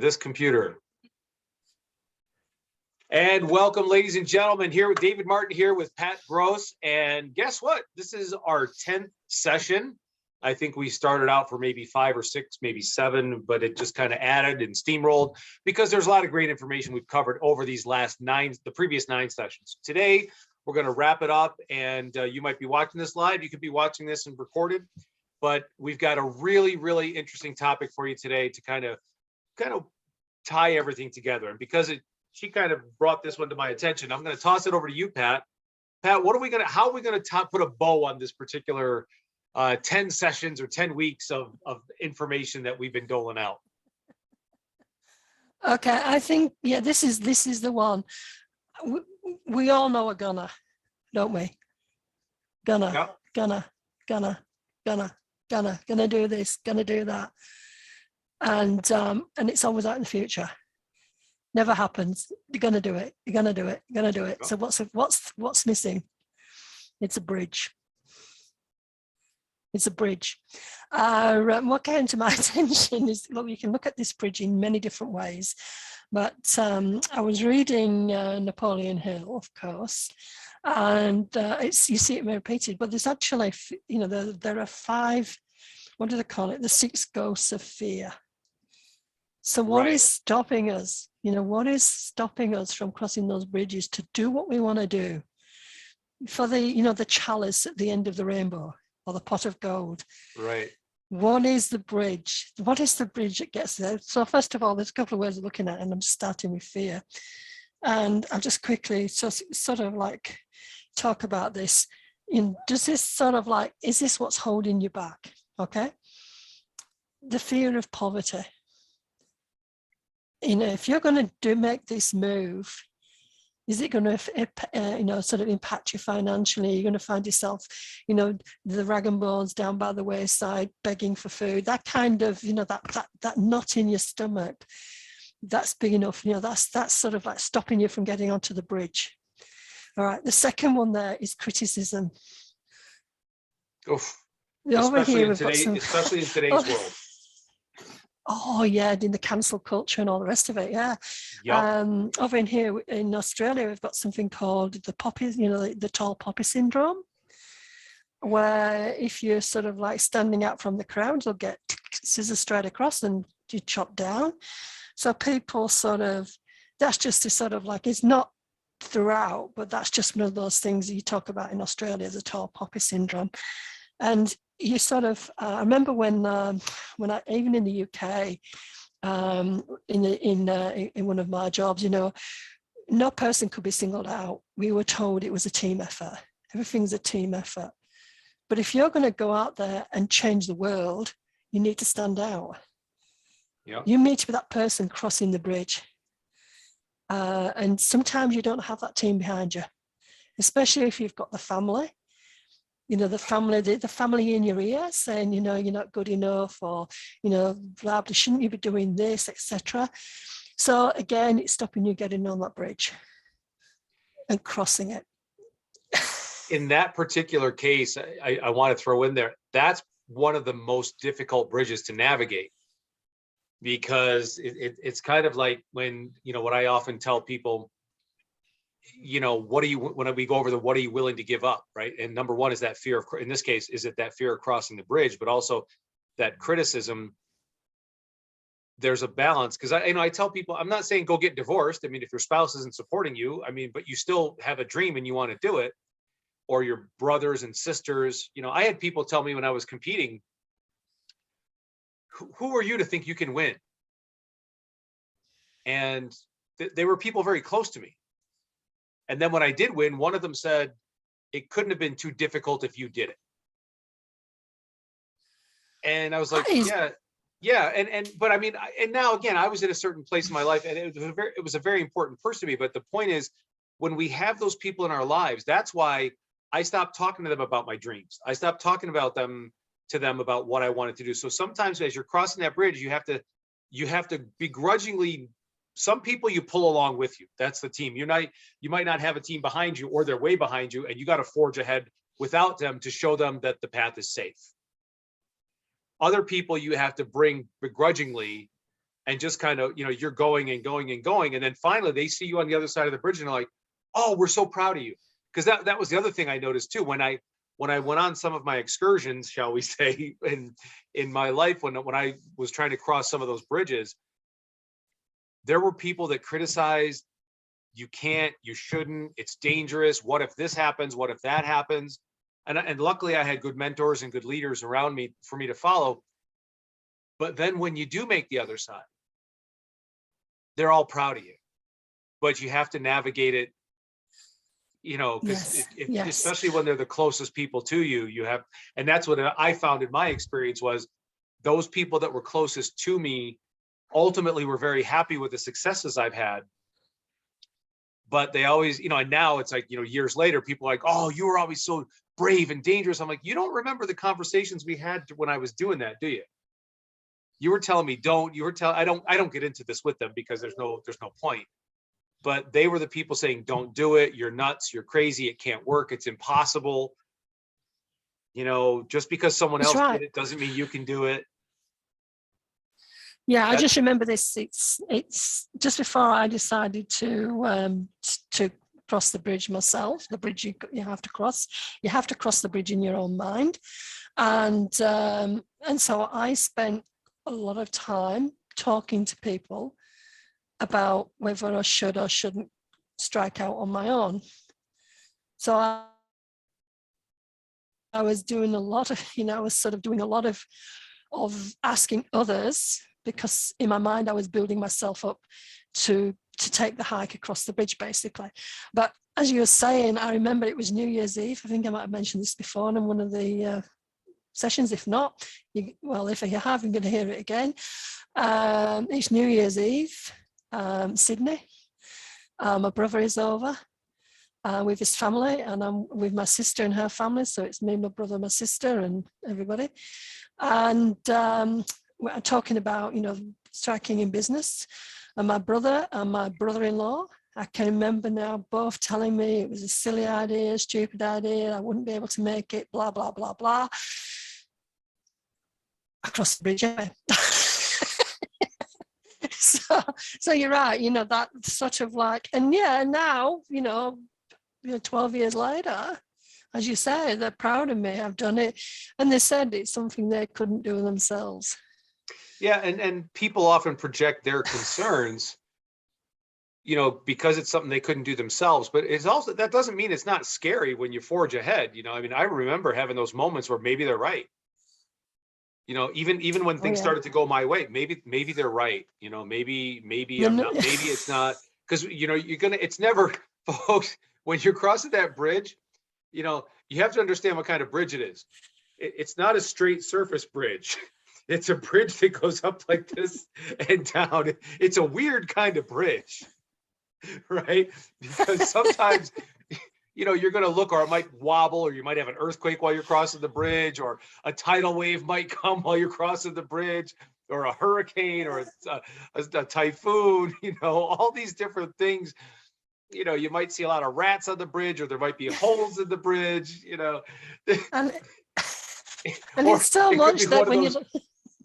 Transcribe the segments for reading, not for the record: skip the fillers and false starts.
this computer. And welcome, ladies and gentlemen, here with David Martin here with Pat Gross. And guess what? This is our 10th session. I think we started out for maybe 5 or 6, maybe 7, but it just kind of added and steamrolled because there's a lot of great information we've covered over these the previous 9 sessions. Today, we're going to wrap it up, and you might be watching this live. You could be watching this and recorded, but we've got a really, really interesting topic for you today to kind of tie everything together. And because she kind of brought this one to my attention, I'm going to toss it over to you, Pat. Pat, how are we going to put a bow on this particular 10 sessions or 10 weeks of information that we've been doling out? Okay, I think, yeah, this is the one. We all know a gunner, don't we? Gonna do this, gonna do that. And it's always out in the future. Never happens. You're gonna do it. You're gonna do it. You're gonna do it. So what's missing? It's a bridge. It's a bridge. What came to my attention is, look, you can look at this bridge in many different ways. But I was reading Napoleon Hill, of course, and you see it repeated. But there's actually, there are 5. What do they call it? The 6 ghosts of fear. So what is stopping us? What is stopping us from crossing those bridges to do what we want to do? For the chalice at the end of the rainbow, or the pot of gold. Right. What is the bridge? What is the bridge that gets there? So first of all, there's a couple of ways of looking at it, and I'm starting with fear. And I'll just quickly sort of like talk about this. Does this sort of like, is this what's holding you back? Okay. The fear of poverty. If you're going to make this move, is it going to, sort of impact you financially? You're going to find yourself, the rag and bones down by the wayside, begging for food. That kind of, that knot in your stomach, that's big enough. That's sort of like stopping you from getting onto the bridge. All right. The second one there is criticism. Oof. Especially in today's world. Oh yeah, in the cancel culture and all the rest of it, yeah. Yep. Over in here in Australia, we've got something called the poppy, the tall poppy syndrome, where if you're sort of like standing out from the crowd, you'll get scissors straight across and you chop down. So people that's just a sort of like, it's not throughout, but that's just one of those things that you talk about in Australia, the tall poppy syndrome. And you sort of, I remember when I, even in the UK, in one of my jobs, no person could be singled out. We were told it was a team effort. Everything's a team effort. But if you're going to go out there and change the world, you need to stand out. Yep. You need to be that person crossing the bridge. And sometimes you don't have that team behind you, especially if you've got the family. The family in your ear saying, you're not good enough, or, blah, shouldn't you be doing this, etc. So again, it's stopping you getting on that bridge and crossing it. In that particular case, I want to throw in there, that's one of the most difficult bridges to navigate, because it's kind of like when, what I often tell people, when we go over what are you willing to give up, right? And number one is that fear of, in this case, is it that fear of crossing the bridge, but also that criticism. There's a balance, because I tell people, I'm not saying go get divorced. I mean, if your spouse isn't supporting you, but you still have a dream and you want to do it, or your brothers and sisters. I had people tell me when I was competing, who are you to think you can win? And they were people very close to me. And then when I did win, one of them said, it couldn't have been too difficult if you did it. And I was like, yeah. But and now again, I was in a certain place in my life, and it was a very important person to me. But the point is, when we have those people in our lives, that's why I stopped talking to them about my dreams. I stopped talking about to them about what I wanted to do. So sometimes as you're crossing that bridge, you have to begrudgingly, some people you pull along with you. That's the team. You might not have a team behind you, or they're way behind you, and you got to forge ahead without them to show them that the path is safe. Other people you have to bring begrudgingly and just kind of, you're going and going and going. And then finally they see you on the other side of the bridge and they're like, oh, we're so proud of you. Because that was the other thing I noticed too. When I went on some of my excursions, shall we say, in my life, when I was trying to cross some of those bridges, there were people that criticized, you can't, you shouldn't, it's dangerous. What if this happens? What if that happens? And luckily I had good mentors and good leaders around me for me to follow. But then when you do make the other side, they're all proud of you, but you have to navigate it, because Yes. especially when they're the closest people to you, you have, and that's what I found in my experience was those people that were closest to me ultimately were very happy with the successes I've had. But they always, and now it's like, years later, people are like, oh, you were always so brave and dangerous. I'm like, you don't remember the conversations we had when I was doing that, do you? You were telling me I don't get into this with them because there's no point. But they were the people saying, don't do it. You're nuts. You're crazy. It can't work. It's impossible. Just because someone else did it doesn't mean you can do it. Yeah, I just remember this. It's just before I decided to cross the bridge myself. The bridge you have to cross. You have to cross the bridge in your own mind, and so I spent a lot of time talking to people about whether I should or shouldn't strike out on my own. So I was doing a lot of, I was sort of doing a lot of asking others, because in my mind I was building myself up to take the hike across the bridge, basically. But as you were saying, I remember it was New Year's Eve. I think I might have mentioned this before in one of the sessions. If not, if you have, you're going to hear it again. It's New Year's Eve, Sydney. My brother is over with his family, and I'm with my sister and her family. So it's me, my brother, my sister, and everybody. And we're talking about, striking in business. And my brother and my brother-in-law, I can remember now, both telling me it was a silly idea, stupid idea, I wouldn't be able to make it, blah, blah, blah, blah. Across the bridge, anyway. So you're right, that sort of like, and yeah, now, 12 years later, as you say, they're proud of me, I've done it. And they said it's something they couldn't do themselves. Yeah, and people often project their concerns, because it's something they couldn't do themselves. But it's also, that doesn't mean it's not scary when you forge ahead. I remember having those moments where maybe they're right. Even when things started to go my way, maybe they're right. Maybe I'm not, maybe it's not, because it's never, folks, when you're crossing that bridge, you have to understand what kind of bridge it is. It's not a straight surface bridge. It's a bridge that goes up like this and down. It's a weird kind of bridge, right? Because sometimes, you're going to look, or it might wobble, or you might have an earthquake while you're crossing the bridge, or a tidal wave might come while you're crossing the bridge, or a hurricane, or a typhoon, all these different things. You might see a lot of rats on the bridge, or there might be holes in the bridge, And it's so much that when you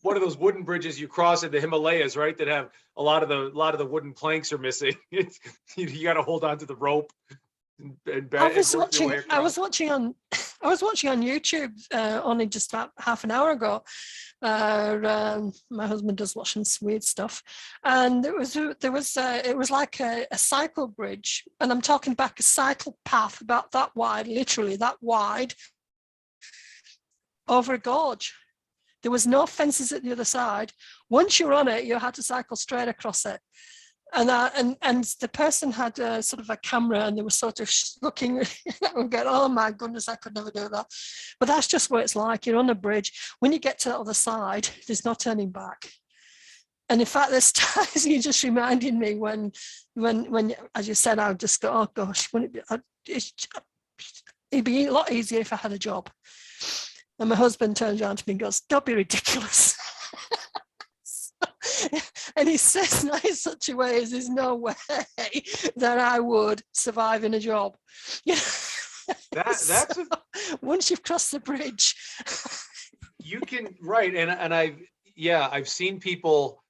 one of those wooden bridges you cross in the Himalayas, right? That have a lot of the wooden planks are missing. You got to hold on to the rope. I was watching on YouTube only just about half an hour ago. My husband does watch some weird stuff, and it was like a cycle bridge, and I'm talking back a cycle path about that wide, literally that wide, over a gorge. There was no fences at the other side. Once you're on it, you had to cycle straight across it. And the person had sort of a camera, and they were sort of looking and going, oh my goodness, I could never do that. But that's just what it's like. You're on a bridge. When you get to the other side, there's no turning back. And in fact, there's times you just reminded me when, as you said, I would just go, oh gosh, it'd be a lot easier if I had a job. And my husband turns around to me and goes, don't be ridiculous. And he says that in such a way as there's no way that I would survive in a job. That's once you've crossed the bridge. You can, right. And I've seen people,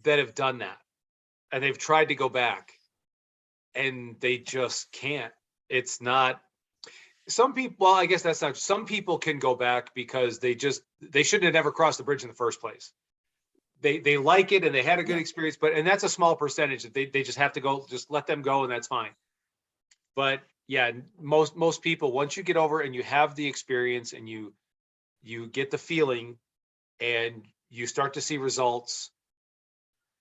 that have done that, and they've tried to go back, and they just can't. It's not. Some people, well, I guess that's not. Some people can go back because they shouldn't have never crossed the bridge in the first place. They like it and they had a good Yeah. experience, and that's a small percentage that they just have to go, just let them go, and that's fine. But yeah, most people, once you get over and you have the experience and you get the feeling and you start to see results.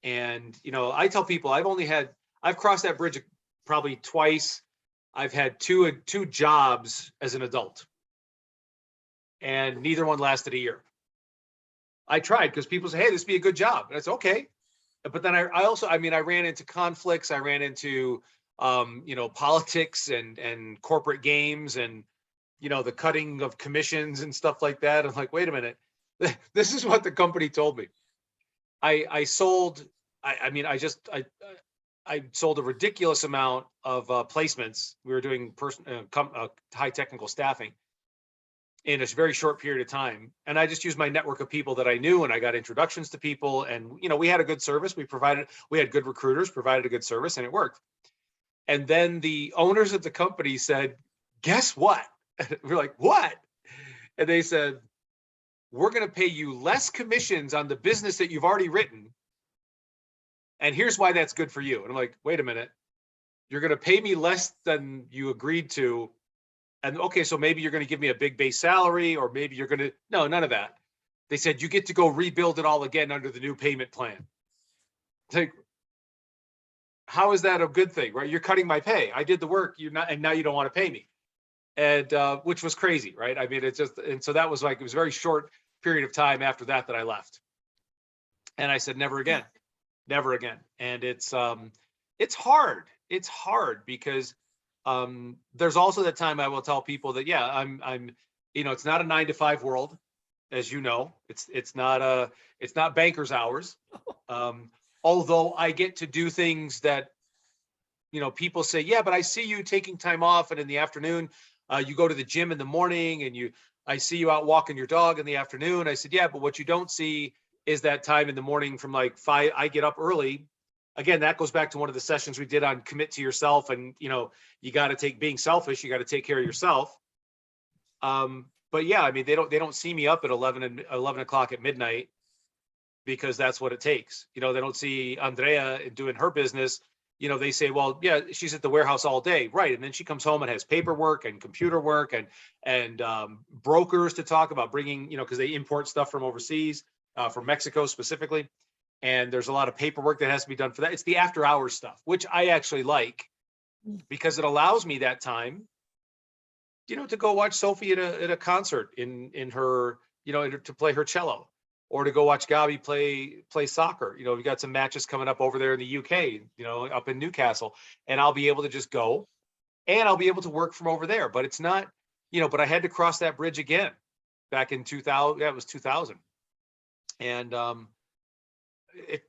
And I tell people I've crossed that bridge probably twice. I've had two jobs as an adult, and neither one lasted a year. I tried because people say, hey, this would be a good job. And it's okay. But then I also, I ran into conflicts. I ran into, politics and corporate games and, the cutting of commissions and stuff like that. I'm like, wait a minute. This is what the company told me. I sold, I sold a ridiculous amount of placements. We were doing high technical staffing in a very short period of time. And I just used my network of people that I knew, and I got introductions to people, and, we had a good service. We had good recruiters, provided a good service, and it worked. And then the owners of the company said, guess what? We're like, what? And they said, we're going to pay you less commissions on the business that you've already written. And here's why that's good for you. And I'm like, wait a minute, you're going to pay me less than you agreed to. And okay, so maybe you're going to give me a big base salary, or maybe you're going to, no, none of that. They said, you get to go rebuild it all again under the new payment plan. Like, how is that a good thing, right? You're cutting my pay. I did the work, you're not, and now you don't want to pay me. And which was crazy, right? It's just, and so that was like, it was a very short period of time after that I left. And I said, never again, never again. And it's hard. It's hard because there's also that time I will tell people that, yeah, I'm, it's not a 9-to-5 world, as you know. It's not banker's hours. Although I get to do things that, people say, yeah, but I see you taking time off, and in the afternoon, you go to the gym in the morning, and I see you out walking your dog in the afternoon. I said, yeah, but what you don't see is that time in the morning from like 5, I get up early. Again, that goes back to one of the sessions we did on commit to yourself. And, you got to being selfish, you got to take care of yourself. But yeah, they don't see me up at 11 o'clock at midnight, because that's what it takes. They don't see Andrea doing her business. They say, well, yeah, she's at the warehouse all day. Right. And then she comes home and has paperwork and computer work and brokers to talk about bringing, because they import stuff from overseas, from Mexico specifically. And there's a lot of paperwork that has to be done for that. It's the after hours stuff, which I actually like, because it allows me that time, to go watch Sophie at a concert in her, to play her cello, or to go watch Gabi play soccer. We've got some matches coming up over there in the UK, up in Newcastle, and I'll be able to just go, and I'll be able to work from over there. But it's not, but I had to cross that bridge again back in 2000. Yeah, it was 2000. And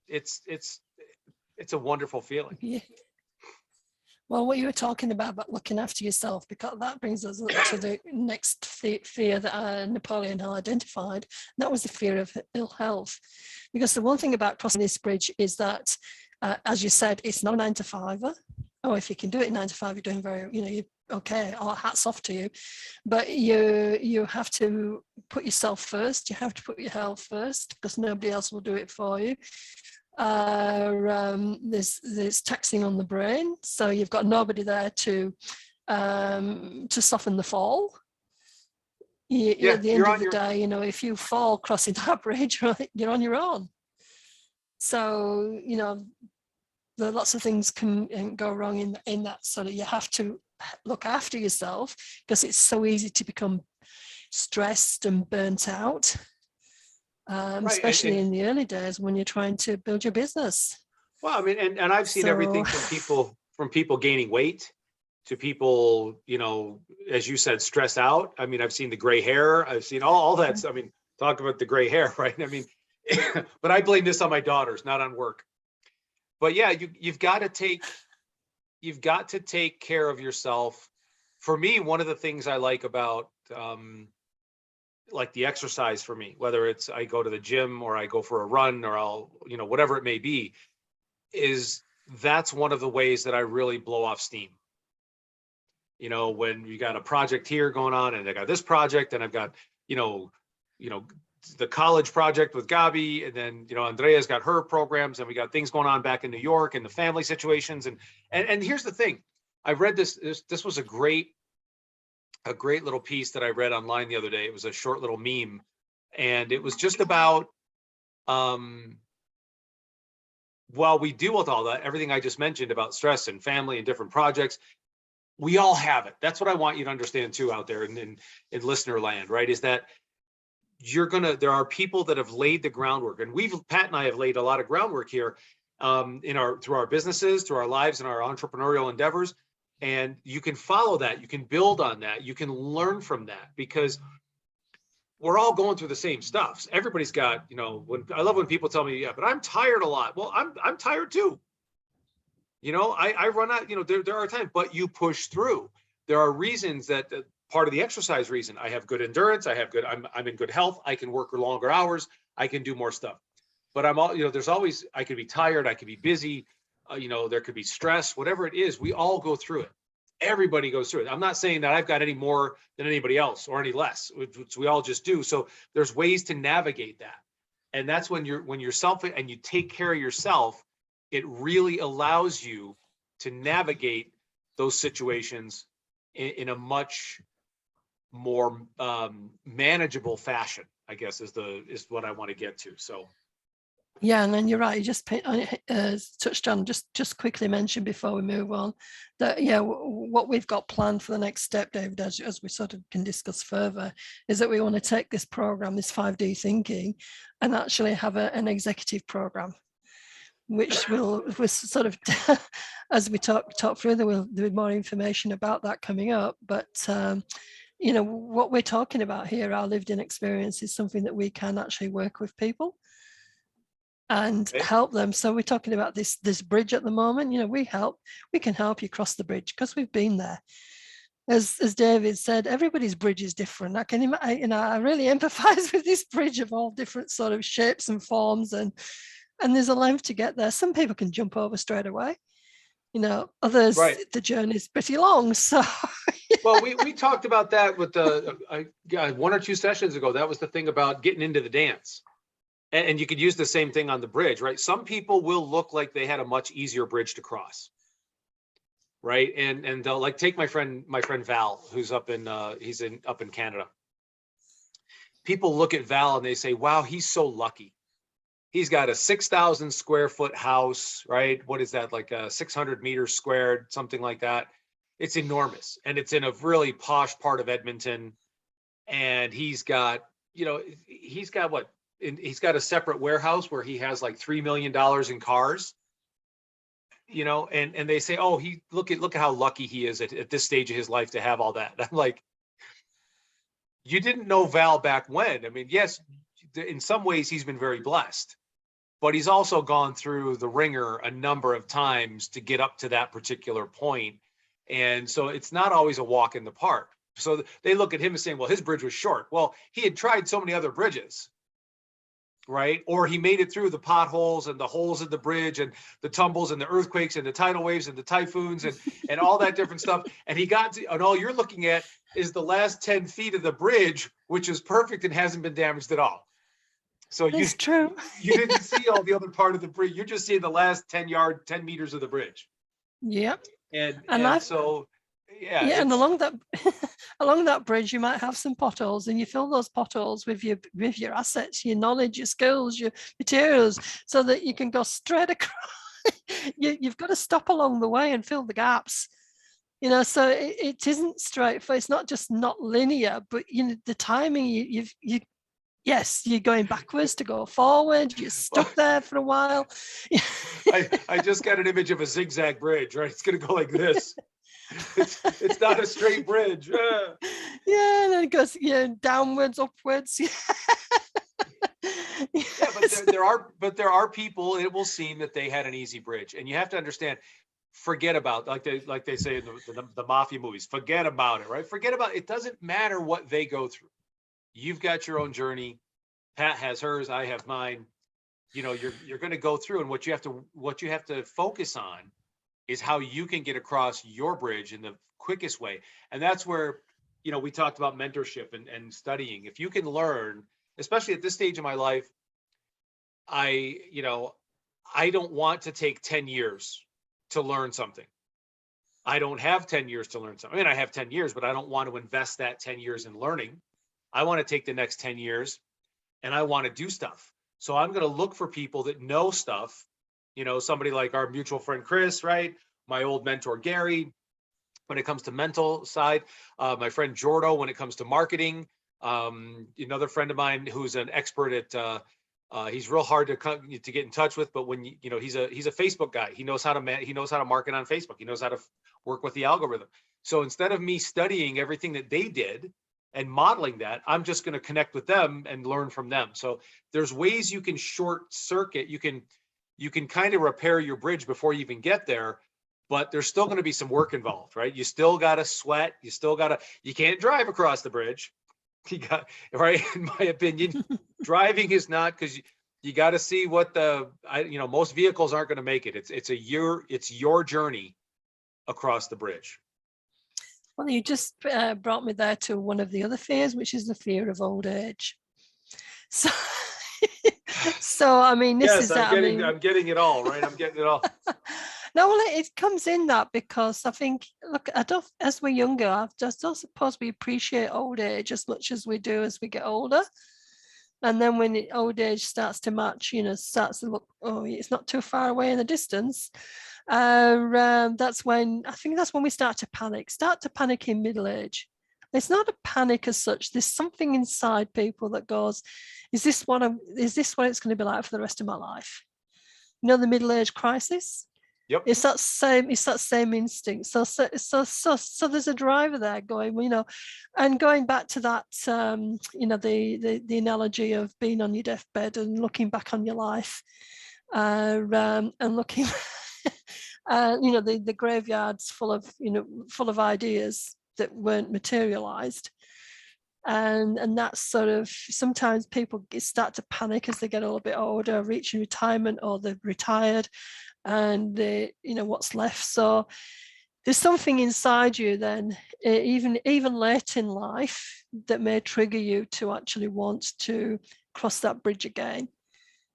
it's a wonderful feeling. Yeah. Well, what you were talking about looking after yourself, because that brings us to the next fear that Napoleon Hill identified. That was the fear of ill health. Because the one thing about crossing this bridge is that, as you said, it's not a 9-to-5. Oh, if you can do it 9-to-5, you're doing very, you're okay, all hats off to you. But you have to put yourself first. You have to put your health first, because nobody else will do it for you. There's taxing on the brain, so you've got nobody there to soften the fall. At the end of the day, if you fall crossing that bridge, you're on your own. So there are lots of things can go wrong in that. So that you have to look after yourself, because it's so easy to become stressed and burnt out. Right. Especially in the early days when you're trying to build your business. Well, and I've seen everything from people gaining weight to people, as you said, stressed out. I've seen the gray hair. I've seen all that. Talk about the gray hair, right? But I blame this on my daughters, not on work. But yeah, you've got to take care of yourself. For me, one of the things I like about like the exercise for me, whether it's I go to the gym or I go for a run or I'll, whatever it may be, is that's one of the ways that I really blow off steam. When you got a project here going on and I got this project and I've got, you know, you know, the college project with Gabi, and then, Andrea's got her programs, and we got things going on back in New York and the family situations. And here's the thing. I read this was a great little piece that I read online the other day. It was a short little meme, and it was just about, while we deal with all that, everything I just mentioned about stress and family and different projects, we all have it. That's what I want you to understand too out there in listener land, right? Is that there are people that have laid the groundwork, and Pat and I have laid a lot of groundwork here, through our businesses, through our lives and our entrepreneurial endeavors. And you can follow that, you can build on that, you can learn from that, because we're all going through the same stuff. Everybody's got, I love when people tell me, yeah, but I'm tired a lot. Well, I'm tired too. I run out, there are times, but you push through. There are reasons that part of the exercise reason, I have good endurance, I'm in good health, I can work longer hours, I can do more stuff. But I'm all, there's always, I could be tired, I could be busy, there could be stress, whatever it is, we all go through it. Everybody goes through it. I'm not saying that I've got any more than anybody else or any less, which we all just do. So there's ways to navigate that. And that's when you're self and you take care of yourself, it really allows you to navigate those situations in a much more manageable fashion, I guess is what I want to get to. So. Yeah, and then you're right. You just touched on, just quickly mentioned before we move on, that what we've got planned for the next step, David, as we sort of can discuss further, is that we want to take this program, this 5D thinking, and actually have an executive program, which will sort of, as we talk through, there'll be more information about that coming up. But what we're talking about here, our lived-in experience, is something that we can actually work with people and help them. So we're talking about this bridge at the moment. We can help you cross the bridge because we've been there. As David said, everybody's bridge is different. I really empathize with this bridge of all different sort of shapes and forms, and there's a length to get there. Some people can jump over straight away. Others, right, the journey is pretty long. So well, we talked about that with the 1 or 2 sessions ago. That was the thing about getting into the dance. And you could use the same thing on the bridge, right? Some people will look like they had a much easier bridge to cross, right? And they'll, like, take my friend Val, who's up in Canada. People look at Val and they say, "Wow, he's so lucky. He's got a 6,000 square foot house, right? What is that, like 600 meters squared, something like that? It's enormous, and it's in a really posh part of Edmonton. And he's got what?" He's got a separate warehouse where he has like $3 million in cars, and they say, "Oh, look at how lucky he is at this stage of his life to have all that." And I'm like, you didn't know Val back when. I mean, yes, in some ways he's been very blessed, but he's also gone through the ringer a number of times to get up to that particular point. And so it's not always a walk in the park. So they look at him and saying, "Well, his bridge was short." Well, he had tried so many other bridges, right? Or he made it through the potholes and the holes in the bridge and the tumbles and the earthquakes and the tidal waves and the typhoons and all that different stuff. And he got to, and all you're looking at is the last 10 feet of the bridge, which is perfect and hasn't been damaged at all. So it's true. You didn't see all the other part of the bridge. You're just seeing the last 10 meters of the bridge. Yep. And so, yeah. And along that bridge, you might have some potholes, and you fill those potholes with your assets, your knowledge, your skills, your materials, so that you can go straight across. You've got to stop along the way and fill the gaps. So it isn't straight. It's not just not linear, but the timing. Yes, you're going backwards to go forward. You're stuck there for a while. I just got an image of a zigzag bridge, right? It's going to go like this. It's not a straight bridge. Yeah, and then it goes downwards, upwards. But there are people, it will seem that they had an easy bridge, and you have to understand, forget about, like they say in the mafia movies, forget about it, right? Forget about it. It doesn't matter what they go through. You've got your own journey. Pat has hers. I have mine. You know, you're going to go through, and what you have to focus on is how you can get across your bridge in the quickest way. And that's where, you know, we talked about mentorship and studying. If you can learn, especially at this stage of my life, I don't want to take 10 years to learn something. I don't have 10 years to learn something. I mean, I have 10 years, but I don't want to invest that 10 years in learning. I want to take the next 10 years and I want to do stuff. So I'm going to look for people that know stuff, you know, somebody like our mutual friend, Chris, right? My old mentor, Gary, when it comes to mental side, my friend Jordo, when it comes to marketing, another friend of mine who's an expert at, he's real hard to get in touch with, but when you know, he's a Facebook guy. He knows how to market on Facebook. He knows how to work with the algorithm. So instead of me studying everything that they did and modeling that, I'm just going to connect with them and learn from them. So there's ways you can short circuit. You can kind of repair your bridge before you even get there, but there's still going to be some work involved, right? You still got to sweat. You can't drive across the bridge. You got, right? In my opinion, driving is not, because you got to see what most vehicles aren't going to make it. It's your journey across the bridge. Well, you just brought me there to one of the other fears, which is the fear of old age. So, I mean, I'm getting it all, right? I'm getting it all. No, well, it comes in that because I think, look, as we're younger, I don't suppose we appreciate old age as much as we do as we get older. And then when old age starts to match, starts to look, oh, it's not too far away in the distance. That's when we start to panic in middle age. It's not a panic as such. There's something inside people that goes, is this what it's going to be like for the rest of my life? The middle age crisis. Yep. It's that same instinct. So there's a driver there going, and going back to that, the analogy of being on your deathbed and looking back on your life, and looking, the graveyards full of ideas that weren't materialized. And that's sort of, sometimes people start to panic as they get a little bit older, reaching retirement, or they've retired, and what's left. So there's something inside you then, even late in life, that may trigger you to actually want to cross that bridge again.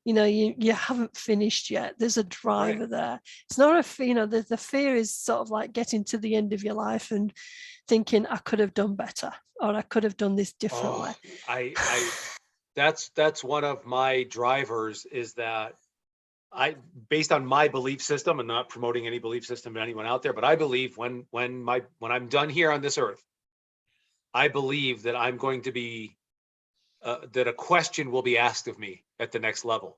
You haven't finished yet. There's a driver there. It's not the fear is sort of like getting to the end of your life and thinking, I could have done better, or I could have done this differently. That's one of my drivers, is that based on my belief system, and not promoting any belief system to anyone out there, but I believe when I'm done here on this earth, I believe that I'm going to be, that a question will be asked of me at the next level.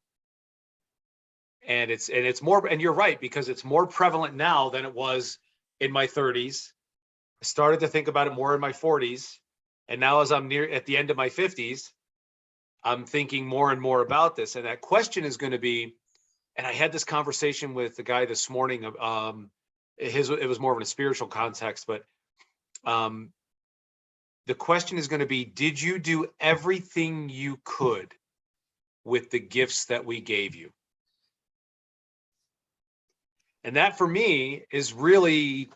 And it's more, and you're right, because it's more prevalent now than it was in my 30s. I started to think about it more in my 40s. And now as I'm at the end of my 50s, I'm thinking more and more about this. And that question is going to be, and I had this conversation with the guy this morning, it was more of in a spiritual context, but the question is going to be, did you do everything you could with the gifts that we gave you? And that for me is really,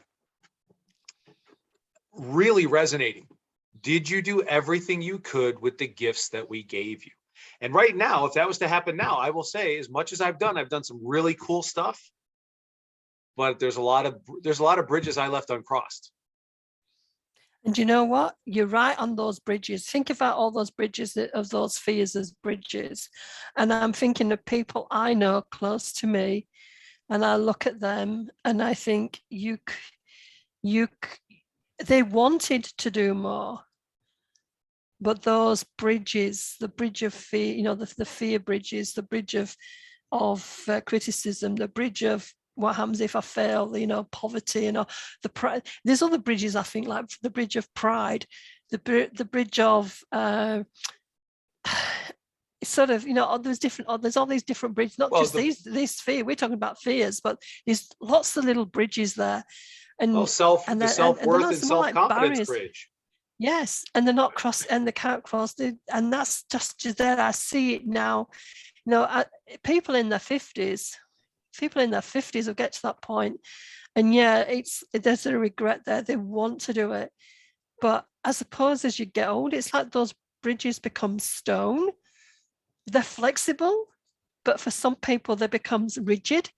really resonating. Did you do everything you could with the gifts that we gave you? And right now, if that was to happen now, I will say, as much as I've done some really cool stuff, but there's a lot of bridges I left uncrossed. And you know what? You're right on those bridges. Think about all those bridges, of those fears as bridges. And I'm thinking of people I know close to me, and I look at them and I think they wanted to do more. But those bridges, the bridge of fear, the fear bridges, the bridge of criticism, the bridge of what happens if I fail, poverty, the pride. There's other bridges, I think, like the bridge of pride, the bridge of sort of, there's all these different bridges, not just these fear. We're talking about fears, but there's lots of little bridges there. And the self-worth and self-confidence bridge. Yes, and they're not cross, and they can't cross. And that's just there. I see it now. You know, people in their 50s, people in their 50s will get to that point, and yeah, there's a regret there. They want to do it, but I suppose as you get old, it's like those bridges become stone. They're flexible, but for some people, they become rigid.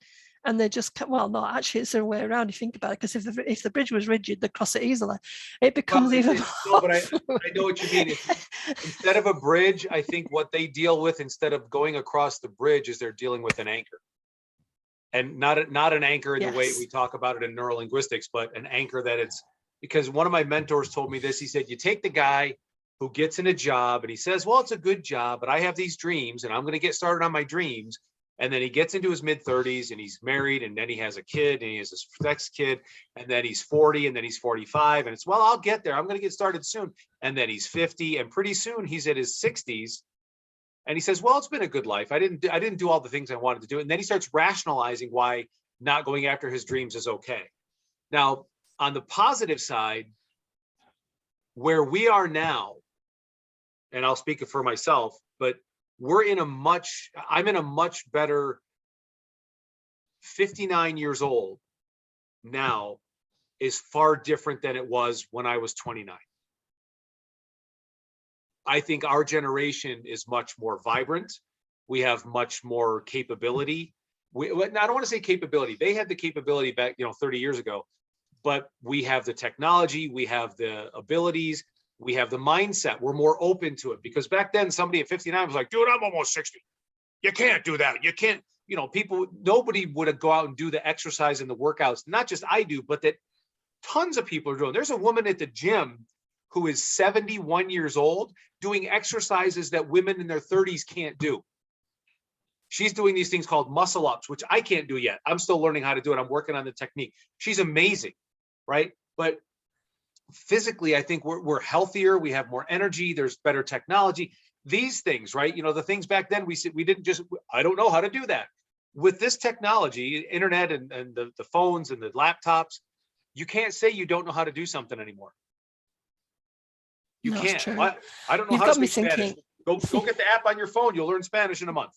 And they just well, no, actually, it's the way around. You think about it, because if the bridge was rigid, they'd cross it easily. It becomes Well, even no, but I know what you mean. Instead of a bridge, I think what they deal with instead of going across the bridge is they're dealing with an anchor, and not an anchor in the way yes. we talk about it in neurolinguistics, but an anchor that it's because one of my mentors told me this. He said, you take the guy who gets in a job and he says, well, it's a good job, but I have these dreams and I'm going to get started on my dreams. And then he gets into his mid 30s and he's married, and then he has a kid and he has his next kid, and then he's 40 and then he's 45. And it's, well, I'll get there. I'm going to get started soon. And then he's 50 and pretty soon he's at his 60s. And he says, well, it's been a good life. I didn't do all the things I wanted to do. And then he starts rationalizing why not going after his dreams is okay. Now, on the positive side, where we are now, and I'll speak for myself, but I'm in a much better 59 years old now is far different than it was when I was 29. I think our generation is much more vibrant. We have much more capability. I don't want to say capability. They had the capability back, 30 years ago, but we have the technology, we have the abilities, we have the mindset. We're more open to it, because back then somebody at 59 was like, dude, I'm almost 60. You can't do that. You can't, nobody would go out and do the exercise and the workouts. Not just I do, but that tons of people are doing. There's a woman at the gym who is 71 years old doing exercises that women in their 30s can't do. She's doing these things called muscle ups, which I can't do yet. I'm still learning how to do it. I'm working on the technique. She's amazing, right? But physically, I think we're healthier. We have more energy. There's better technology. These things, right? The things back then we didn't just, I don't know how to do that. With this technology, internet and the phones and the laptops, you can't say you don't know how to do something anymore. You No, can't. true. What? I don't know You've how to got me speak Spanish. thinking. Go get the app on your phone. You'll learn Spanish in a month.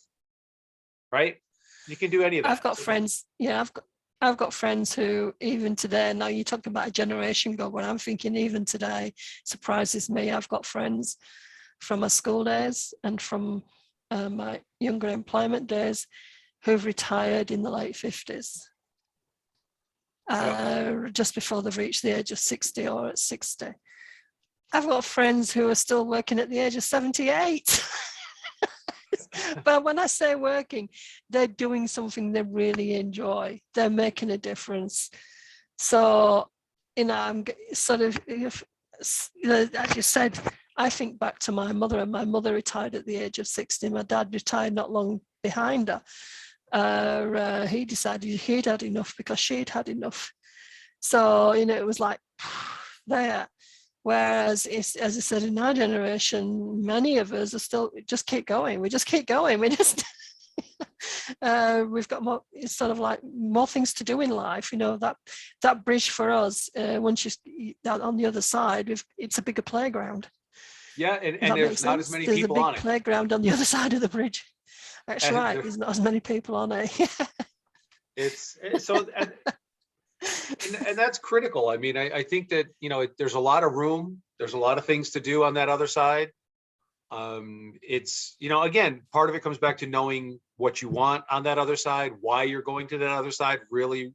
Right? You can do any of that. I've got friends. Yeah, I've got friends who even today. Now you talk about a generation ago. When I'm thinking even today, surprises me. I've got friends from my school days and from my younger employment days who've retired in the late 50s. Just before they've reached the age of 60 or at 60. I've got friends who are still working at the age of 78. But when I say working, they're doing something they really enjoy. They're making a difference. So, I'm sort of, as you said, I think back to my mother, and my mother retired at the age of 60. My dad retired not long behind her. He decided he'd had enough because she'd had enough. So, it was like there. Whereas, as I said, in our generation, many of us are still just keep going. We just keep going. We just we've got more. It's sort of like more things to do in life. That bridge for us. Once you on the other side, it's a bigger playground. Yeah, and there's not as many people on it. There's a big playground on the other side of the bridge. That's right. There's not as many people on it. It's so. And that's critical. I mean, I think that, there's a lot of room. There's a lot of things to do on that other side. It's, again, part of it comes back to knowing what you want on that other side, why you're going to that other side, really,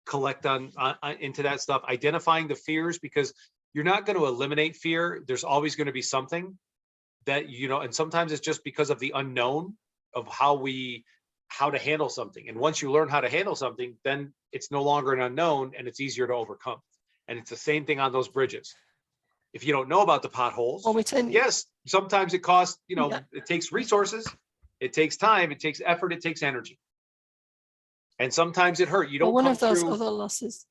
collect on into that stuff, identifying the fears, because you're not going to eliminate fear. There's always going to be something that, and sometimes it's just because of the unknown of how to handle something. And once you learn how to handle something, then it's no longer an unknown and it's easier to overcome. And it's the same thing on those bridges. If you don't know about the potholes, yes, sometimes it costs, It takes resources, it takes time, it takes effort, it takes energy. And sometimes it hurt. You don't one come of those through... other losses.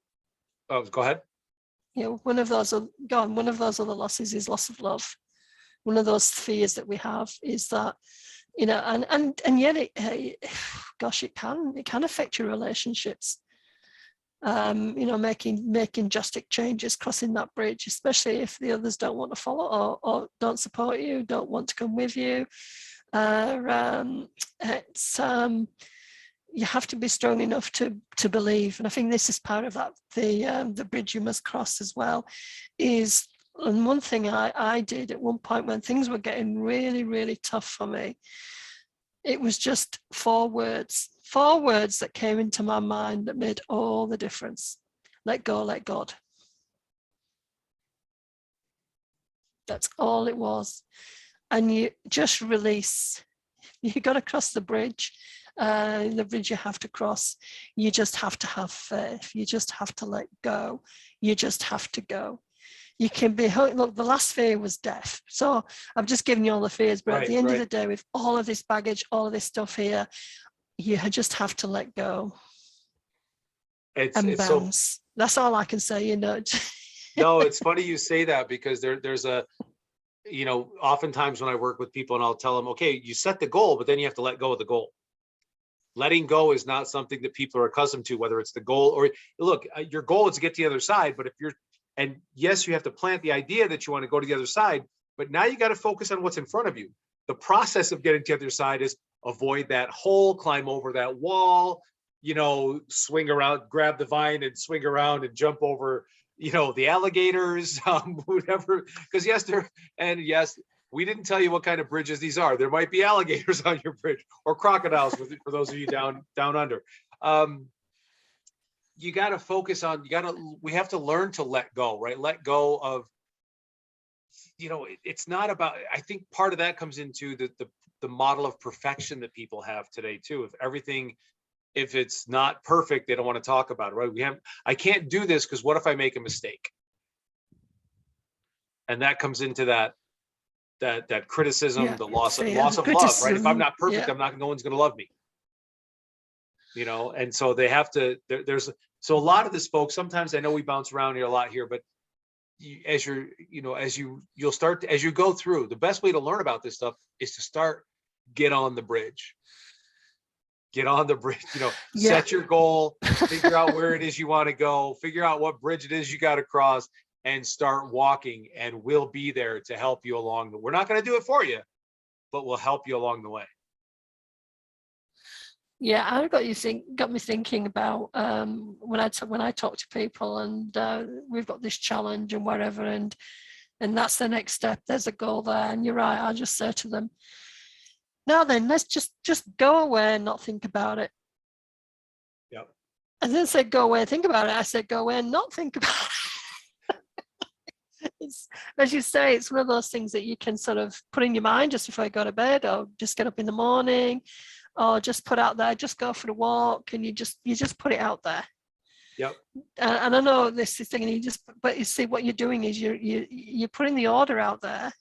Oh, go ahead. One of those other losses is loss of love. One of those fears that we have is that, and yet it can affect your relationships. You know, making drastic changes, crossing that bridge, especially if the others don't want to follow or don't support you, don't want to come with you. It's you have to be strong enough to believe, and I think this is part of that. The bridge you must cross as well is, and one thing I did at one point when things were getting really, really tough for me, it was just 4 words that came into my mind that made all the difference. Let go, let God. That's all it was. And you just release. You got to cross the bridge you have to cross. You just have to have faith. You just have to let go. You just have to go. You can be, look, the last fear was death. So I've just given you all the fears, but at the end of the day, with all of this baggage, all of this stuff here, you just have to let go. And bounce. That's all I can say, you know. No, it's funny you say that, because there's a, you know, oftentimes when I work with people and I'll tell them, okay, you set the goal, but then you have to let go of the goal. Letting go is not something that people are accustomed to, whether it's the goal or, look, your goal is to get to the other side, but if you're, and yes, you have to plant the idea that you want to go to the other side, but now you got to focus on what's in front of you. The process of getting to the other side is avoid that hole, climb over that wall, you know, swing around, grab the vine and swing around and jump over, you know, the alligators, whatever, because yes, we didn't tell you what kind of bridges these are. There might be alligators on your bridge, or crocodiles for those of you down under. You got to focus on, we have to learn to let go, right? Let go of, you know, it's not about, I think part of that comes into the model of perfection that people have today too. If it's not perfect, they don't want to talk about it, right? I can't do this because what if I make a mistake? And that comes into that criticism, the loss of love, right? If I'm not perfect, no one's going to love me. You know, and so they have to, so a lot of this, folks, sometimes I know we bounce around here a lot here, but as you go through, the best way to learn about this stuff is to get on the bridge, you know, set your goal, figure out where it is you want to go, figure out what bridge it is you got to cross, and start walking, and we'll be there to help you along we're not going to do it for you, but we'll help you along the way. Yeah, I got me thinking about when I talk to people, and we've got this challenge and whatever, and that's the next step. There's a goal there, and you're right. I'll just say to them, now then, let's just go away and not think about it. Yep. I didn't say go away and think about it. I said go away and not think about it. It's, as you say, it's one of those things that you can sort of put in your mind just before you go to bed, or just get up in the morning, or just put out there, just go for a walk, and you just put it out there. Yep. And I know this is thing, but you see what you're doing is you're putting the order out there,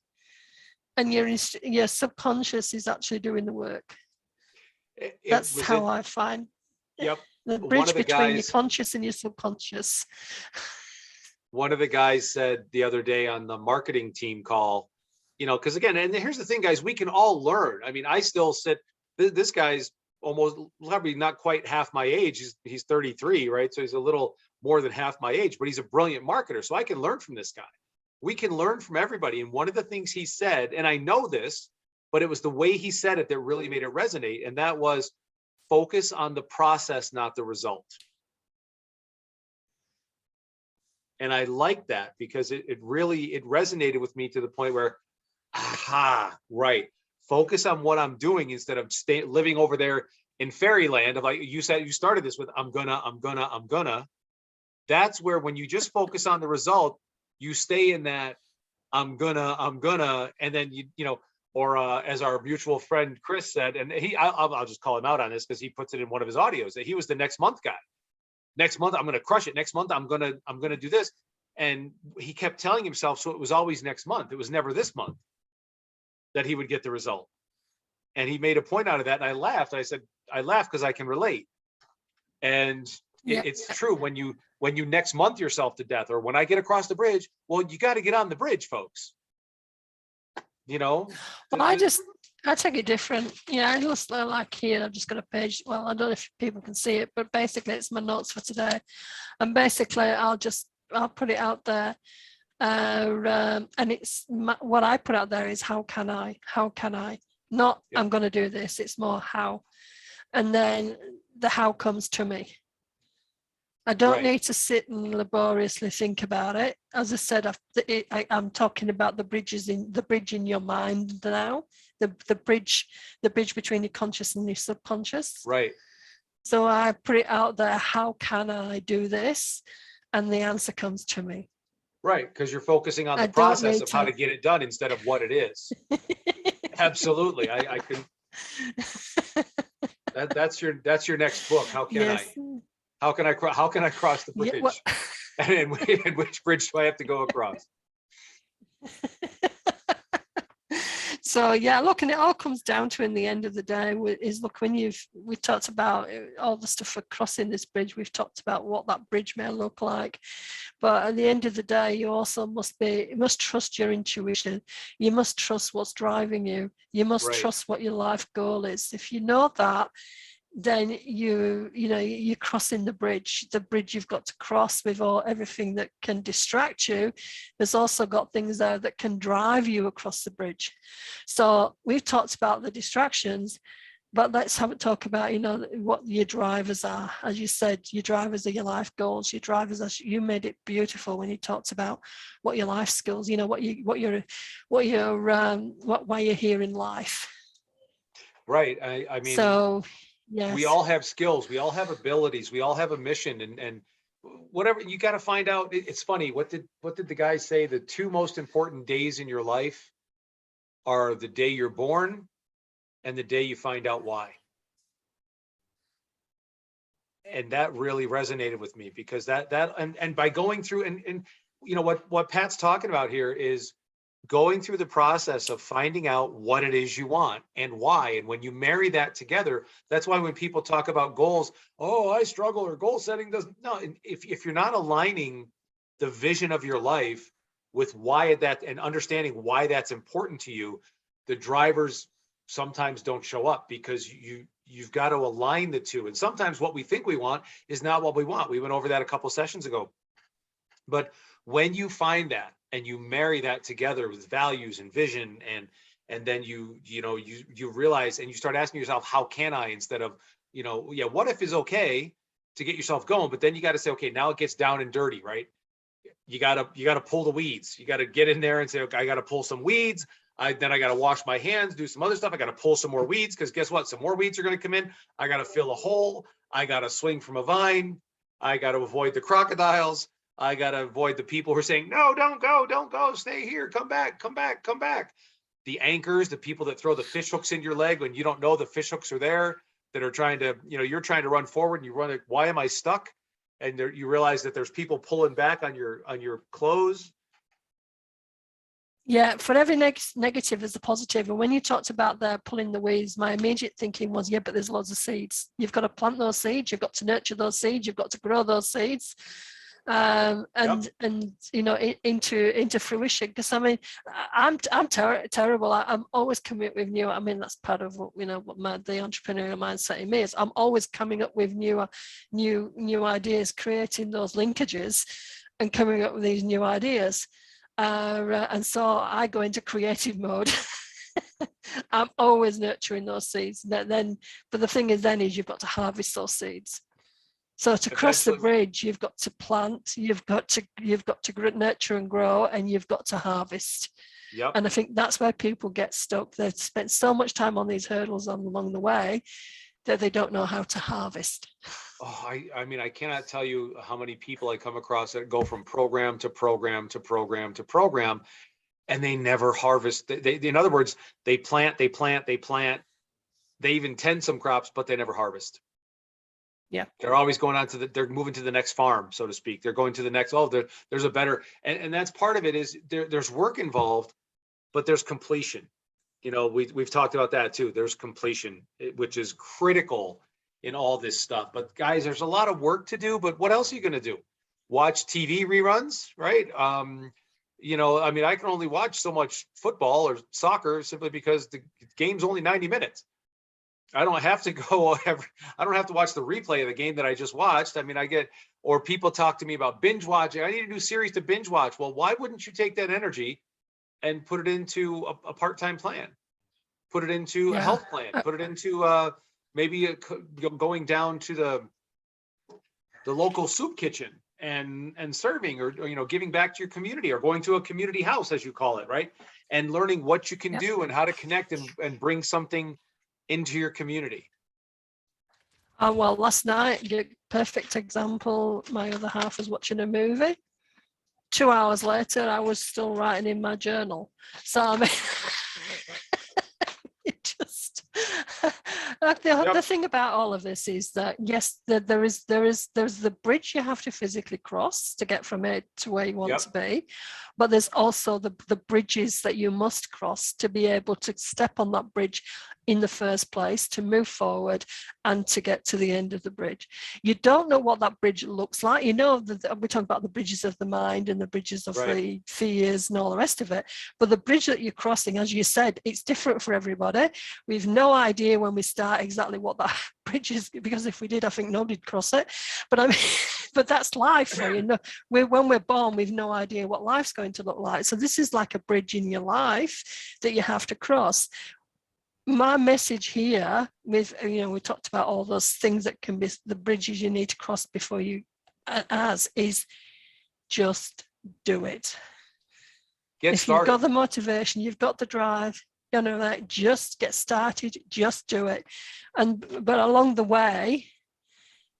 and your subconscious is actually doing the work. That's how I find. Yep. The bridge between your conscious and your subconscious. One of the guys said the other day on the marketing team call, you know, because again, and here's the thing, guys, we can all learn. I mean, I still sit, this guy's almost probably not quite half my age. He's 33, right? So he's a little more than half my age, but he's a brilliant marketer. So I can learn from this guy. We can learn from everybody. And one of the things he said, and I know this, but it was the way he said it that really made it resonate. And that was, focus on the process, not the result. And I like that, because it really resonated with me to the point where, aha, right. Focus on what I'm doing instead of living over there in fairyland of, like you said, you started this with, I'm gonna. That's where, when you just focus on the result, you stay in that I'm gonna, and then you know, or as our mutual friend Chris said, and I'll just call him out on this because he puts it in one of his audios, that he was the next month guy. Next month, I'm going to crush it. Next month, I'm going to do this. And he kept telling himself, so it was always next month. It was never this month that he would get the result. And he made a point out of that. And I laughed. I said, I laugh because I can relate. And it's true. When you next month yourself to death, or when I get across the bridge, well, you got to get on the bridge, folks. You know, well, I take it different. Yeah, I just like here, I've just got a page. Well, I don't know if people can see it, but basically it's my notes for today. And basically I'll put it out there. And it's what I put out there is how can I, not Yeah. I'm going to do this. It's more how, and then the how comes to me. I don't Right. need to sit and laboriously think about it. As I said, I'm talking about the bridge in your mind now, the bridge between your conscious and your subconscious. Right. So I put it out there, how can I do this? And the answer comes to me. Right. Because you're focusing on I the don't process need of how to. to get it done instead of what it is. Absolutely. I can, that's your next book. How can Yes. I? How can I cross the Yeah, bridge? well, And which bridge do I have to go across? so yeah, look, and it all comes down to, in the end of the day, is look, when we've talked about all the stuff for crossing this bridge, we've talked about what that bridge may look like, but at the end of the day, you also must trust your intuition. You must trust what's driving you. You must Right. trust what your life goal is. If you know that, then you're crossing the bridge you've got to cross with everything that can distract you. There's also got things there that can drive you across the bridge. So we've talked about the distractions, but let's have a talk about what your drivers are. As you said, your drivers are your life goals. Your drivers are, you made it beautiful when you talked about what your life skills, why you're here in life. Right. I mean, So we yes. all have skills, we all have abilities, we all have a mission, and whatever, you got to find out. It's funny, what did the guy say? The two most important days in your life are the day you're born and the day you find out why. And that really resonated with me, because and by going through, and what Pat's talking about here is going through the process of finding out what it is you want and why. And when you marry that together, that's why when people talk about goals, oh, I struggle, or goal setting doesn't. No, if you're not aligning the vision of your life with why that, and understanding why that's important to you, the drivers sometimes don't show up, because you've got to align the two. And sometimes what we think we want is not what we want. We went over that a couple sessions ago. But when you find that and you marry that together with values and vision, and then you realize, and you start asking yourself, how can I, instead of, what if is okay to get yourself going. But then you got to say, okay, now it gets down and dirty, right? You got to pull the weeds. You got to get in there and say, okay, I got to pull some weeds. Then I got to wash my hands, do some other stuff. I got to pull some more weeds, because guess what? Some more weeds are going to come in. I got to fill a hole. I got to swing from a vine. I got to avoid the crocodiles. I got to avoid the people who are saying, no, don't go, stay here, come back. The anchors, the people that throw the fish hooks in your leg when you don't know the fish hooks are there, that are trying to, you're trying to run forward and you run it. Why am I stuck? And there, you realize that there's people pulling back on your clothes. Yeah, for every negative there's a positive. And when you talked about the pulling the weeds, my immediate thinking was, yeah, but there's loads of seeds. You've got to plant those seeds. You've got to nurture those seeds. You've got to grow those seeds, and into fruition. Because I mean, I'm terrible. I'm always coming up with new. I mean, that's part of what the entrepreneurial mindset in me is. I'm always coming up with new ideas, creating those linkages, and coming up with these new ideas. And so I go into creative mode. I'm always nurturing those seeds. But the thing is, you've got to harvest those seeds. So to cross the bridge, you've got to plant, you've got to nurture and grow, and you've got to harvest. Yep. And I think that's where people get stuck. They've spent so much time on these hurdles along the way that they don't know how to harvest. Oh, I mean, I cannot tell you how many people I come across that go from program to program to program to program, and they never harvest. They in other words, they plant. They even tend some crops, but they never harvest. Yeah. They're always going on they're moving to the next farm, so to speak. They're going to the next, there's a better, and that's part of it, is there's work involved, but there's completion. We've talked about that too. There's completion, which is critical in all this stuff. But guys, there's a lot of work to do, but what else are you going to do? Watch TV reruns, right? you know, I mean, I can only watch so much football or soccer simply because the game's only 90 minutes. I don't have to go I don't have to watch the replay of the game that I just watched. I mean, or people talk to me about binge watching. I need a new series to binge watch. Well, why wouldn't you take that energy and put it into a part-time plan? Put it into a Yeah. health plan, put it into maybe going down to the local soup kitchen and serving, or, you know, giving back to your community, or going to a community house, as you call it, right? And learning what you can Yep. do and how to connect and bring something into your community. Well, last night, perfect example, my other half was watching a movie. 2 hours later, I was still writing in my journal. So I mean, it just the thing about all of this is that, yes, there's the bridge you have to physically cross to get from it to where you want to be, but there's also the bridges that you must cross to be able to step on that bridge in the first place, to move forward and to get to the end of the bridge. You don't know what that bridge looks like. You know, we're talking about the bridges of the mind and the bridges of the fears and all the rest of it. But the bridge that you're crossing, as you said, it's different for everybody. We've no idea when we start exactly what that bridge is, because if we did, I think nobody'd cross it. But I mean, but that's life. You know, when we're born, we've no idea what life's going to look like. So this is like a bridge in your life that you have to cross. My message here with, you know, we talked about all those things that can be the bridges you need to cross before you, is just do it. Get started. You've got the motivation, you've got the drive, you know, like, just get started, just do it. But along the way,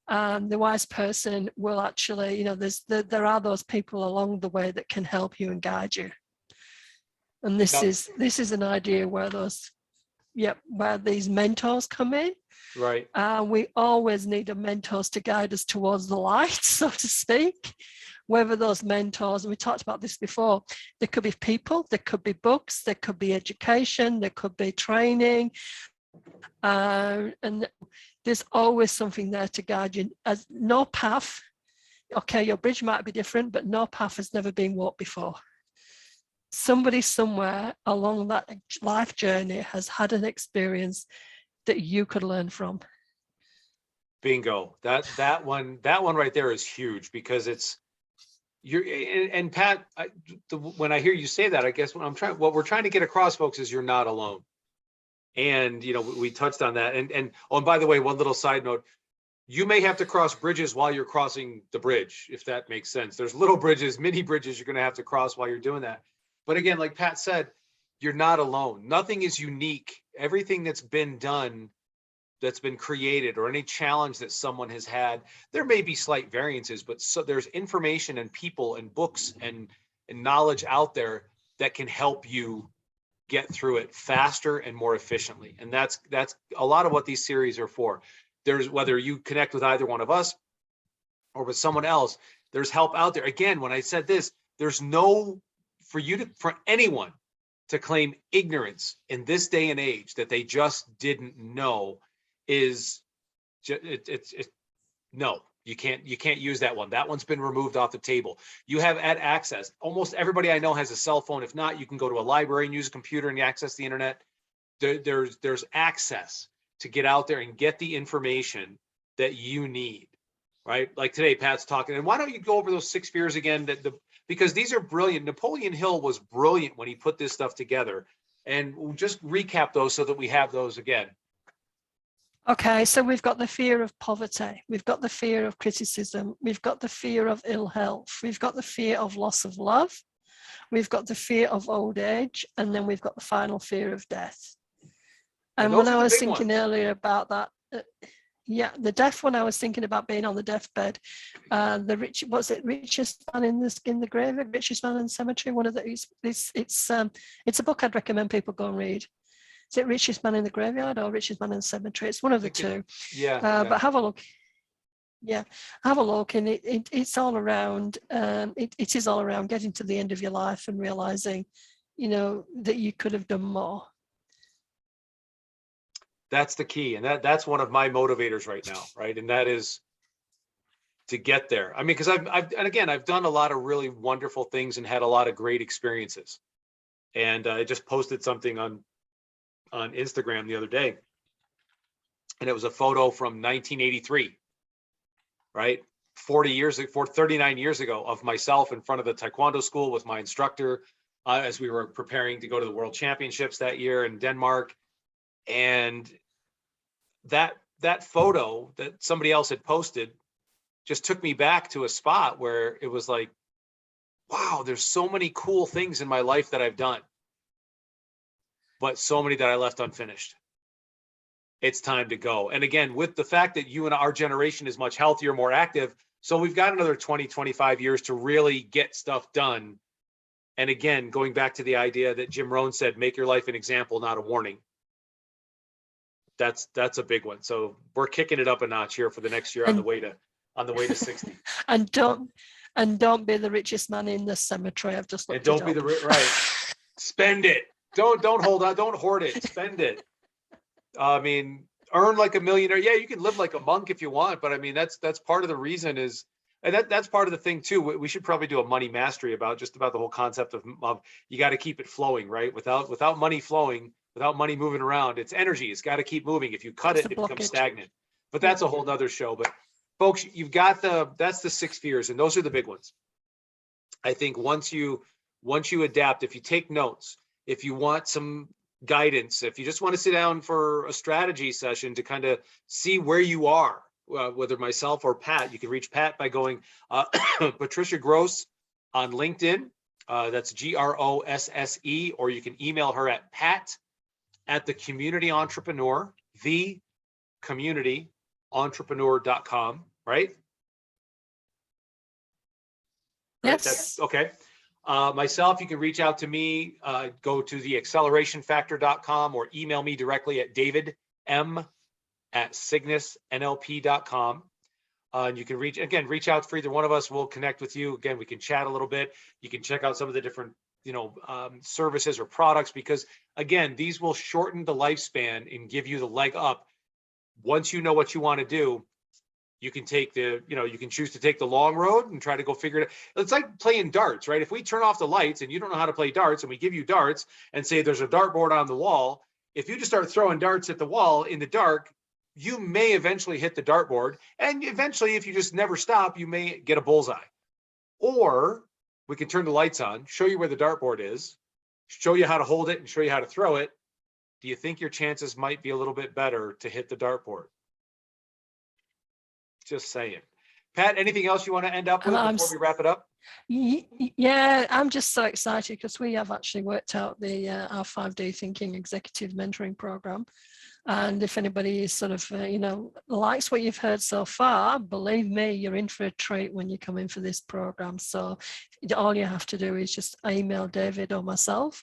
the wise person will actually, you know, there are those people along the way that can help you and guide you. And this is an idea where where these mentors come in. Right. We always need a mentors to guide us towards the light, so to speak. Whether those mentors, and we talked about this before, there could be people, there could be books, there could be education, there could be training. And there's always something there to guide you. As no path, okay, your bridge might be different, but no path has never been walked before. Somebody somewhere along that life journey has had an experience that you could learn from. Bingo. That one right there is huge, because it's and Pat, when I hear you say that, I guess what we're trying to get across, folks, is you're not alone. And, you know, we touched on that. And by the way, one little side note, you may have to cross bridges while you're crossing the bridge, if that makes sense. There's little bridges, mini bridges you're going to have to cross while you're doing that. But again, like Pat said, you're not alone. Nothing is unique. Everything that's been done, that's been created, or any challenge that someone has had, there may be slight variances, but so there's information and people and books and knowledge out there that can help you get through it faster and more efficiently. And that's a lot of what these series are for. There's, whether you connect with either one of us or with someone else, there's help out there. Again, when I said this, there's no, for anyone to claim ignorance in this day and age that they just didn't know is no, you can't use that one. That one's been removed off the table. You have access. Almost everybody I know has a cell phone. If not, you can go to a library and use a computer and access the internet. There's access to get out there and get the information that you need, right? Like today, Pat's talking, and why don't you go over those 6 fears again? Because these are brilliant. Napoleon Hill was brilliant when he put this stuff together, and we'll just recap those so that we have those again. Okay, so we've got the fear of poverty, we've got the fear of criticism, we've got the fear of ill health, we've got the fear of loss of love, we've got the fear of old age, and then we've got the final fear of death. And when I was thinking earlier about that, the death one, I was thinking about being on the deathbed. Richest Man in the Graveyard, Richest Man in the Cemetery. One of the it's a book I'd recommend people go and read. Is it Richest Man in the Graveyard or Richest Man in the Cemetery? It's one of the two. But have a look. Yeah, have a look, and it's all around. It is all around getting to the end of your life and realizing, you know, that you could have done more. That's the key, and that's one of my motivators right now, right? And that is, to get there. I mean, because I've done a lot of really wonderful things and had a lot of great experiences. And I just posted something on Instagram the other day, and it was a photo from 1983, right? 39 years ago, of myself in front of the Taekwondo school with my instructor as we were preparing to go to the World Championships that year in Denmark. And that photo that somebody else had posted just took me back to a spot where it was like, wow, there's so many cool things in my life that I've done, but so many that I left unfinished. It's time to go. And again, with the fact that you and our generation is much healthier, more active, so we've got another 20, 25 years to really get stuff done. And again, going back to the idea that Jim Rohn said, make your life an example, not a warning. That's a big one. So we're kicking it up a notch here for the next year on the way to 60. And don't be the richest man in the cemetery. I've just looked And don't be right. Spend it. Don't hold on. Don't hoard it. Spend it. I mean, earn like a millionaire. Yeah, you can live like a monk if you want, but I mean, that's part of the reason is, and that's part of the thing too. We should probably do a money mastery about the whole concept of you got to keep it flowing, right? Without money flowing, without money moving around, it's energy. It's got to keep moving. If you cut it becomes stagnant. But that's a whole nother show. But folks, you've got that's the 6 fears, and those are the big ones. I think once you adapt, if you take notes, if you want some guidance, if you just want to sit down for a strategy session to kind of see where you are, whether myself or Pat, you can reach Pat by going Patricia Gross on LinkedIn. That's GROSSE, or you can email her at thecommunityentrepreneur.com, right? Yes. Okay. Myself, you can reach out to me, go to theaccelerationfactor.com or email me directly at davidm@cygnusnlp.com. And you can reach out for either one of us. We'll connect with you. Again, we can chat a little bit. You can check out some of the different, services or products, because again, these will shorten the lifespan and give you the leg up. Once you know what you want to do, you can take you can choose to take the long road and try to go figure it out. It's like playing darts, right? If we turn off the lights and you don't know how to play darts, and we give you darts and say there's a dartboard on the wall, if you just start throwing darts at the wall in the dark, you may eventually hit the dartboard. And eventually, if you just never stop, you may get a bullseye. Or we can turn the lights on, show you where the dartboard is, show you how to hold it, and show you how to throw it. Do you think your chances might be a little bit better to hit the dartboard? Just saying. Pat, anything else you want to end up with before we wrap it up? Yeah, I'm just so excited because we have actually worked out our 5-day thinking executive mentoring program. And if anybody is sort of, likes what you've heard so far, believe me, you're in for a treat when you come in for this program. So all you have to do is just email David or myself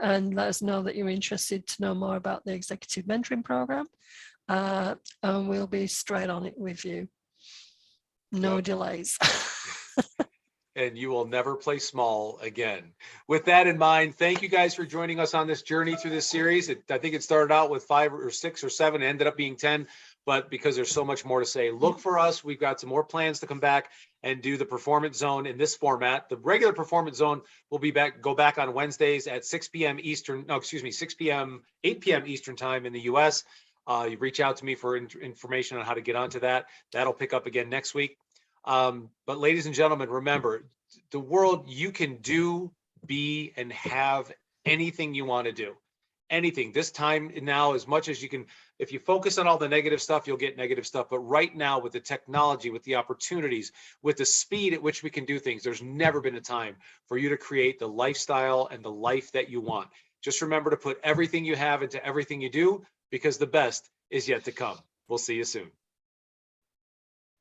and let us know that you're interested to know more about the executive mentoring program. And we'll be straight on it with you. No delays. And you will never play small again. With that in mind, thank you guys for joining us on this journey through this series. I think it started out with 5 or 6 or 7, ended up being 10, but because there's so much more to say, look for us. We've got some more plans to come back and do the Performance Zone in this format. The regular Performance Zone will go back on Wednesdays at 6 p.m. Eastern, 8 p.m. Eastern time in the US. You reach out to me for information on how to get onto that. That'll pick up again next week. But ladies and gentlemen, remember, the world, you can do, be, and have anything you want to do. Anything. This time now, as much as you can, if you focus on all the negative stuff, you'll get negative stuff. But right now, with the technology, with the opportunities, with the speed at which we can do things, there's never been a time for you to create the lifestyle and the life that you want. Just remember to put everything you have into everything you do, because the best is yet to come. We'll see you soon.